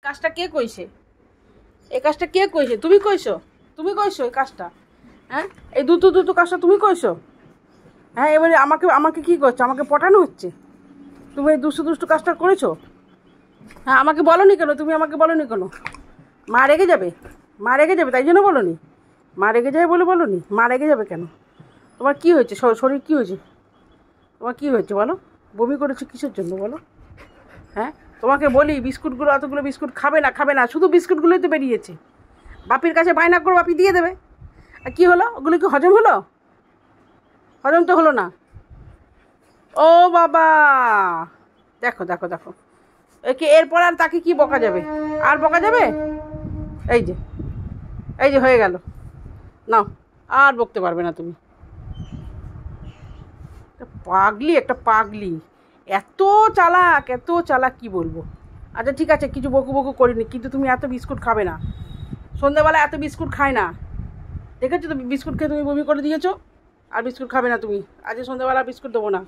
কাজটা কে কইছে? এই কাজটা কে কইছে? তুমি কইছো? তুমি কইছো এই কাজটা? হ্যাঁ, এই দুটো কাজটা তুমি কইছো? হ্যাঁ, এবারে আমাকে আমাকে কী করছো? আমাকে পটানো হচ্ছে? তুমি এই দুষ্টু কাজটা করেছো? হ্যাঁ, আমাকে বলোনি কেন? তুমি আমাকে বলোনি কেন? মা রেগে যাবে? মা রেগে যাবে তাই জন্য বলোনি? মা রেগে যাবে বলে বলোনি? মা রেগে যাবে কেন? তোমার কী হয়েছে? শরীর কী হয়েছে? তোমার কী হয়েছে বলো? বমি করেছো কিসের জন্য বলো? হ্যাঁ, তোমাকে বলি বিস্কুটগুলো, এতগুলো বিস্কুট খাবে না, শুধু বিস্কুটগুলোই তো বেরিয়েছে। বাপির কাছে বায়না করো, বাপি দিয়ে দেবে। আর কী হলো? ওগুলো কি হজম হলো? হজম তো হলো না। ও বাবা, দেখো দেখো দেখো, একে এরপর আর তাকে কি বকা যাবে? আর বকা যাবে? এই যে এই যে হয়ে গেল, নাও, আর বকতে পারবে না তুমি। একটা পাগলি, এত চালাক কি বলবো। আচ্ছা ঠিক আছে, কিছু বকু করিনি, কিন্তু তুমি এত বিস্কুট খাবে না। সন্ধ্যাবেলা এত বিস্কুট খায় না, দেখেছো তো? বিস্কুট খেয়ে তুমি বমি করে দিয়েছো। আর বিস্কুট খাবে না তুমি। আজ সন্ধ্যাবেলা বিস্কুট দেবো না।